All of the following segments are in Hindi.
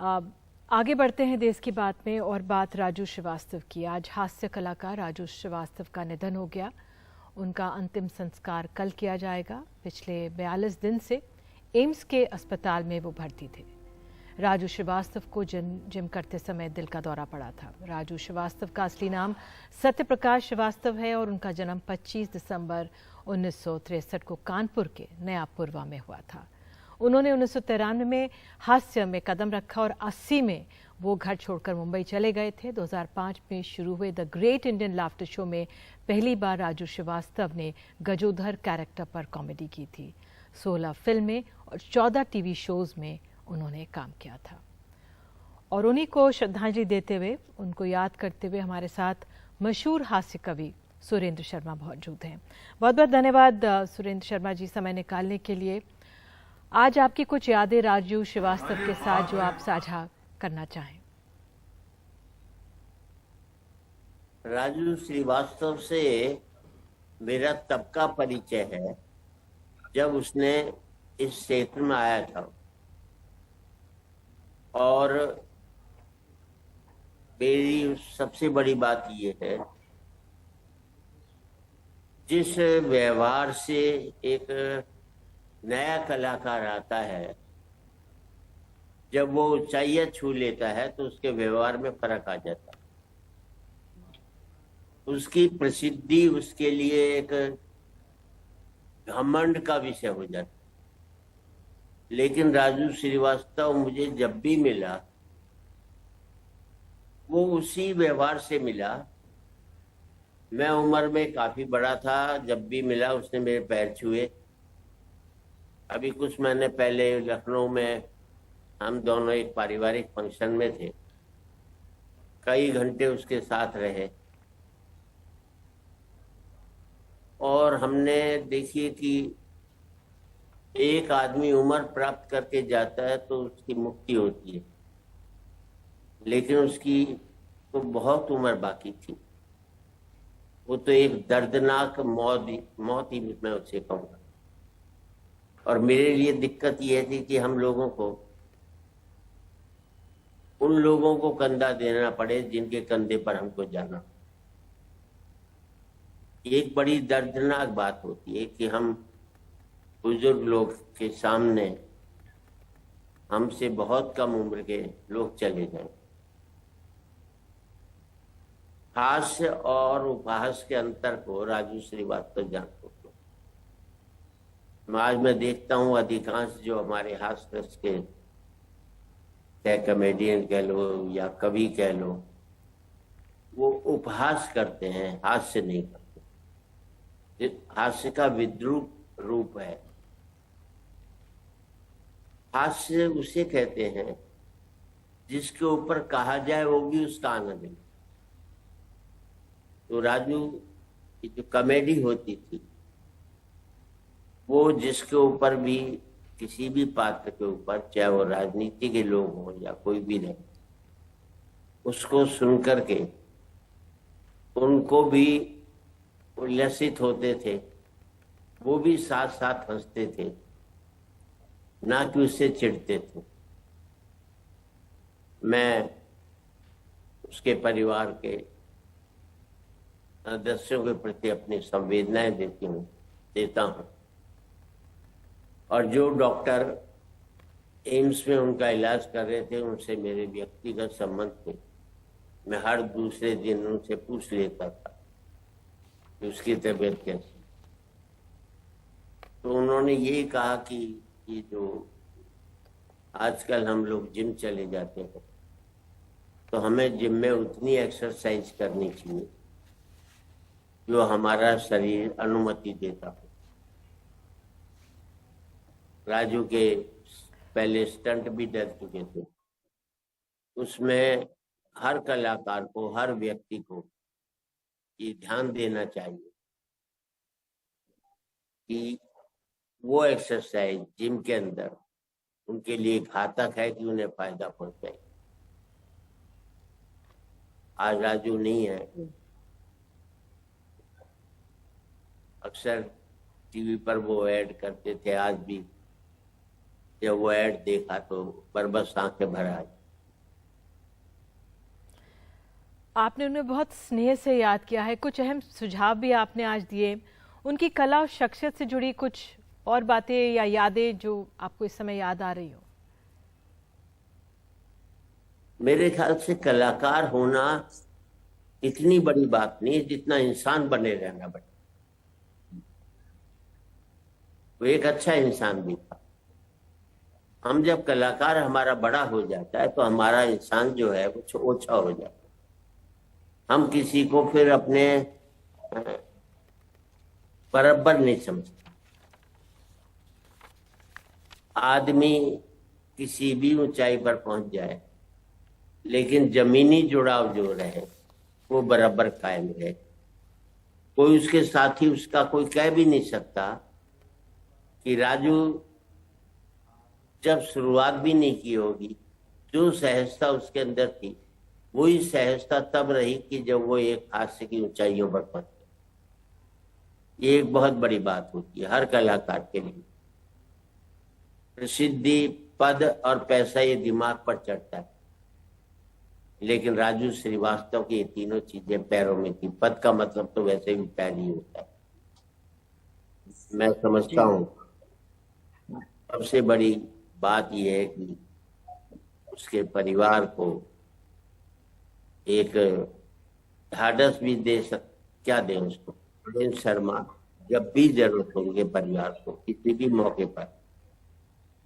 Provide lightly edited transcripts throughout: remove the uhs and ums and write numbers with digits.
आगे बढ़ते हैं देश की बात में और बात राजू श्रीवास्तव की। आज हास्य कलाकार राजू श्रीवास्तव का निधन हो गया। उनका अंतिम संस्कार कल किया जाएगा। पिछले 42 दिन से एम्स के अस्पताल में वो भर्ती थे। राजू श्रीवास्तव को जिम करते समय दिल का दौरा पड़ा था। राजू श्रीवास्तव का असली नाम सत्यप्रकाश श्रीवास्तव है और उनका जन्म 25 दिसंबर 1963 को कानपुर के नया पुरवा में हुआ था। उन्होंने 1993 में हास्य में कदम रखा और 80 में वो घर छोड़कर मुंबई चले गए थे। 2005 में शुरू हुए the great Indian laughter show में पहली बार राजू श्रीवास्तव ने गजोधर कैरेक्टर पर कॉमेडी की थी। 16 फिल्में और 14 टीवी शोज में उन्होंने काम किया था। और उन्हीं को श्रद्धांजलि देते हुए, उनको याद करते हुए हमारे साथ मशहूर हास्य कवि सुरेंद्र शर्मा मौजूद हैं। बहुत बहुत धन्यवाद सुरेंद्र शर्मा जी समय निकालने के लिए। आज आपकी कुछ यादें राजू श्रीवास्तव के साथ जो आप साझा करना चाहें। राजू श्रीवास्तव से मेरा तब का परिचय है जब उसने इस क्षेत्र में आया था, और मेरी सबसे बड़ी बात यह है, जिस व्यवहार से एक नया कलाकार आता है, जब वो ऊंचाइयां छू लेता है तो उसके व्यवहार में फर्क आ जाता है। उसकी प्रसिद्धि उसके लिए एक घमंड का विषय हो जाता है। लेकिन राजू श्रीवास्तव मुझे जब भी मिला, वो उसी व्यवहार से मिला। मैं उम्र में काफी बड़ा था, जब भी मिला उसने मेरे पैर छुए। अभी कुछ महीने पहले लखनऊ में हम दोनों एक पारिवारिक फंक्शन में थे, कई घंटे उसके साथ रहे और हमने देखी कि एक आदमी उम्र प्राप्त करके जाता है तो उसकी मुक्ति होती है, लेकिन उसकी तो बहुत उम्र बाकी थी। वो तो एक दर्दनाक मौत ही मैं उसे कहूँगा। और मेरे लिए दिक्कत यह थी कि हम लोगों को, उन लोगों को कंधा देना पड़े जिनके कंधे पर हमको जाना। एक बड़ी दर्दनाक बात होती है कि हम बुजुर्ग लोग के सामने हमसे बहुत कम उम्र के लोग चले गए। हास्य और उपहास के अंतर को राजू श्रीवास्तव जानते थे। आज मैं देखता हूँ अधिकांश जो हमारे हास्य रस के, चाहे कॉमेडियन कह लो या कवि कह लो, वो उपहास करते हैं, हास्य नहीं करते। हास्य का विद्रूप रूप है। हास्य उसे कहते हैं जिसके ऊपर कहा जाए वो भी उसका आनंद ले। तो राजू की जो कॉमेडी होती थी, वो जिसके ऊपर भी, किसी भी पात्र के ऊपर, चाहे वो राजनीति के लोग हों या कोई भी रहे, उसको सुन करके उनको भी उल्लसित होते थे, वो भी साथ साथ हंसते थे, ना कि उससे चिढ़ते थे। मैं उसके परिवार के सदस्यों के प्रति अपनी संवेदनाएं देता हूँ। और जो डॉक्टर एम्स में उनका इलाज कर रहे थे, उनसे मेरे व्यक्तिगत संबंध थे। मैं हर दूसरे दिन उनसे पूछ लेता था कि उसकी तबीयत कैसी। तो उन्होंने यही कहा कि ये जो आजकल हम लोग जिम चले जाते हैं, तो हमें जिम में उतनी एक्सरसाइज करनी चाहिए जो हमारा शरीर अनुमति देता हो। राजू के पहले स्टंट भी डर चुके थे। उसमें हर कलाकार को, हर व्यक्ति को ये ध्यान देना चाहिए कि वो एक्सरसाइज जिम के अंदर उनके लिए घातक है कि उन्हें फायदा पहुंचाए। आज राजू नहीं है। अक्सर टीवी पर वो ऐड करते थे। आज भी जब वो ऐड देखा तो बरबस आंखें भर आई। आपने उन्हें बहुत स्नेह से याद किया है, कुछ अहम सुझाव भी आपने आज दिए। उनकी कला और शख्सियत से जुड़ी कुछ और बातें या यादें जो आपको इस समय याद आ रही हो? मेरे ख्याल से कलाकार होना इतनी बड़ी बात नहीं है जितना इंसान बने रहना बड़ी। वो एक अच्छा इंसान भी था। हम जब कलाकार हमारा बड़ा हो जाता है तो हमारा इंसान जो है वो ओछा हो जाता है। हम किसी को फिर अपने बराबर नहीं समझते। आदमी किसी भी ऊंचाई पर पहुंच जाए लेकिन जमीनी जुड़ाव जो रहे वो बराबर कायम रहे। कोई उसके साथी उसका कोई कह भी नहीं सकता कि राजू जब शुरुआत भी नहीं की होगी, जो सहजता उसके अंदर थी वही सहजता तब रही कि जब वो एक हास्य की ऊंचाइयों पर पहुंचे। ये एक बहुत बड़ी बात होती है हर कलाकार के लिए। प्रसिद्धि, पद और पैसा ये दिमाग पर चढ़ता है, लेकिन राजू श्रीवास्तव की ये तीनों चीजें पैरों में थी। पद का मतलब तो वैसे भी पैर ही होता है। मैं समझता हूँ सबसे बड़ी बात यह है कि उसके परिवार को एक ढाढ़स भी दे क्या दें उसको। प्रेम शर्मा जब भी जरूरत हो उनके परिवार को किसी भी मौके पर,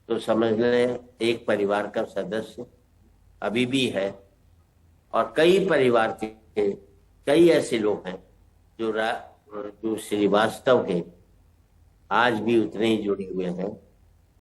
तो समझ लें एक परिवार का सदस्य अभी भी है। और कई परिवार के कई ऐसे लोग हैं जो श्रीवास्तव के आज भी उतने ही जुड़े हुए हैं